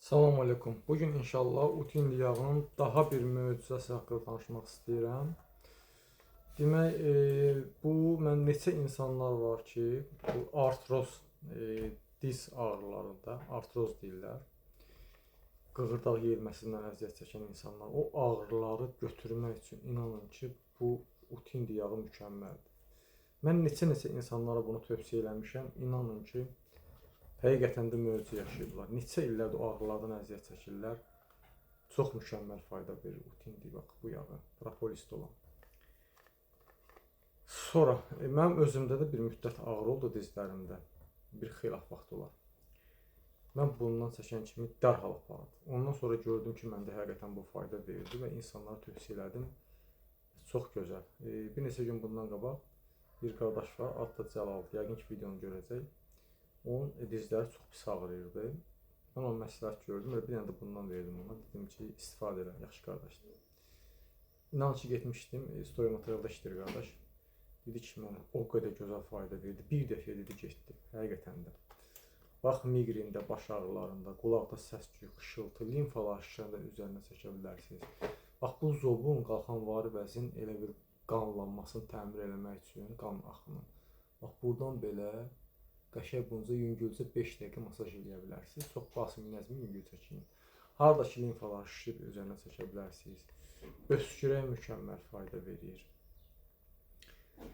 Salam aleykum. Bugün inşallah utin yağının daha bir möcüzəsi haqqında danışmaq istəyirəm. Demək, bu mən neçə insanlar var ki, bu artroz, diz ağrılarında, artroz deyirlər. Qığırdaq yeyilməsindən əziyyət çəkən insanlar, o ağrıları götürmək üçün inanın ki, bu utin yağı mükəmməldir. Mən neçə insanlara bunu tövsiyə eləmişəm. İnanın ki, həqiqətən də möcüzə yaşayıblar. Neçə illərdir o ağrılardan əziyyət çəkirlər. Çox mükəmməl fayda verir utindir, bax bu yağı, propolisdə olan. Sonra mənim özümdə də bir müddət ağrı oldu dizlərimdə. Bir xeyli vaxt olar. Mən bundan çəkən kimi dərhal apardım. Ondan sonra gördüm ki, məndə həqiqətən bu fayda verirdi və insanlara tövsiyə elədim. Çox gözəl. Bir neçə gün bundan qabaq bir qardaş var, adı da Cəlaldır. Yəqin ki, videonu görəcək. Onun dizləri çox pis ağrıyırdı. Mən ona məsləhət gördüm və bir dənə də bundan verdim ona. Dedim ki, istifadə elə, yaxşı qardaşdır. İnan ki, getmişdim, story materialda işləyir qardaş. Dedi ki, mənə o qədər gözəl fayda verdi. Bir dəfə dedi, getdi, həqiqətən də. Bax, miqrində, baş ağrılarında, qulaqda səs-küy, xışıltı, limfalaşışlarında üzərinə çəkə bilərsiniz. Bax, bu zobun, qalxanvari vəzin elə bir qanlanmasını təmir eləmək üçün, qan axını. Bax, buradan belə qəşəng bunca yüngülcə 5 dəqiqə masaj eləyə bilərsiniz. Çox basım nəzmi yüngül çəkin. Haradakı limfalaşışı üzərinə çəkə bilərsiniz. Öskürək mükəmməl fayda verir.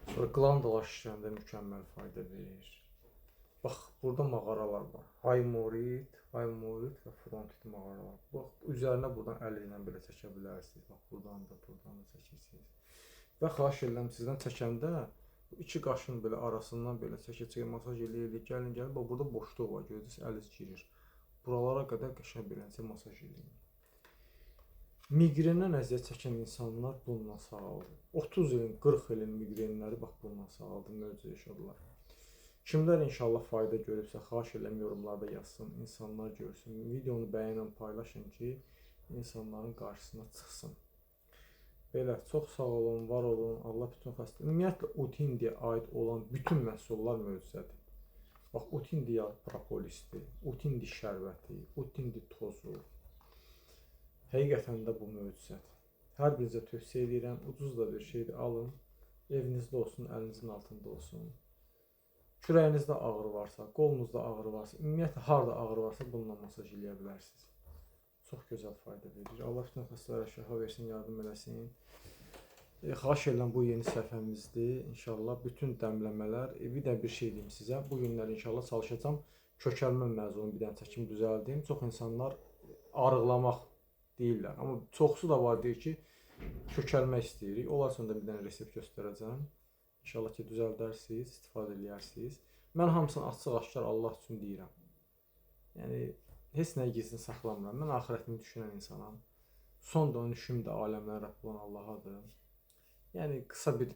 Sonra qlandalaşışlarında mükəmməl fayda verir. Bax, burada mağaralar var. Haymorit və frontit mağaralar. Bax, üzərinə buradan əl ilə belə çəkə bilərsiniz. Bax, buradan da çəkirsiniz. Və xahiş edirəm sizdən çəkəndə İki qaşın belə arasından belə çəkə-çəkə masaj eləyir, gəlin. Bax, burada boşluq var, görürsünüz, əliz girir. Buralara qədər qəşəng beləcə masaj eləyin. Migrendən əziyyət çəkən insanlar bununla sağaldı. 30 ilin, 40 ilin migrenləri bax bununla sağaldı, möcüzə yaşadılar. Kimlər inşallah fayda görübsə, xahiş edirəm yorumlarda yazsın, insanlar görsün. Videonu bəyənən paylaşın ki, insanların qarşısına çıxsın. Belə, çox sağ olun, var olun, Allah bütün xəstə. Ümumiyyətlə, utindiyə aid olan bütün məhsullar möcüzədir. Bax, utindi yağı propolisdir, utindi şərbəti, utindi tozu. Həqiqətən də bu möcüzədir. Hər birinizə tövsiyə edirəm, ucuz da bir şeydir, alın. Evinizdə olsun, əlinizin altında olsun. Kürəyinizdə ağrı varsa, qolunuzda ağrı varsa, ümumiyyətlə, harada ağrı varsa, bununla masaj eləyə bilərsiniz. Çox gözəl fayda verir. Allah bütün xəstələrə şəfa versin, yardım eləsin. Xahiş edirəm, bu yeni səhifəmizdir. İnşallah bütün dəmləmələr, bir də bir şey deyim sizə. Bu günlər inşallah çalışacağam. Kökəlmə məzunu bir dənə çəkim düzəldim. Çox insanlar arıqlamaq deyirlər. Amma çoxsu da var deyir ki, kökəlmək istəyirik. Onlar üçün də bir dənə resept göstərəcəm. İnşallah ki, düzəldərsiniz, istifadə edərsiniz. Mən hamısını açıq-aşkar Allah üçün deyirəm. Yəni, heç nəyi gizlin saxlamıram. Mən axirətini düşünən insanam. Son dönüşüm də aləmlər Rəbb olan Allahadır. Yəni, qısa bir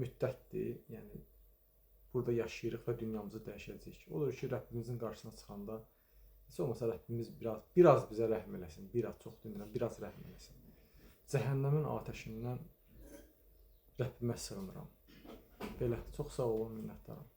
müddətdir. Yəni, burada yaşayırıq və dünyamızı dəyişəcəyik. Odur ki, Rəbbimizin qarşısına çıxanda, heç olmasa Rəbbimiz biraz bizə rəhm eləsin. Biraz, çox demirəm, biraz rəhm eləsin. Cəhənnəmin atəşindən Rəbbimə sığınıram. Belə, çox sağ olun, minnətdaram.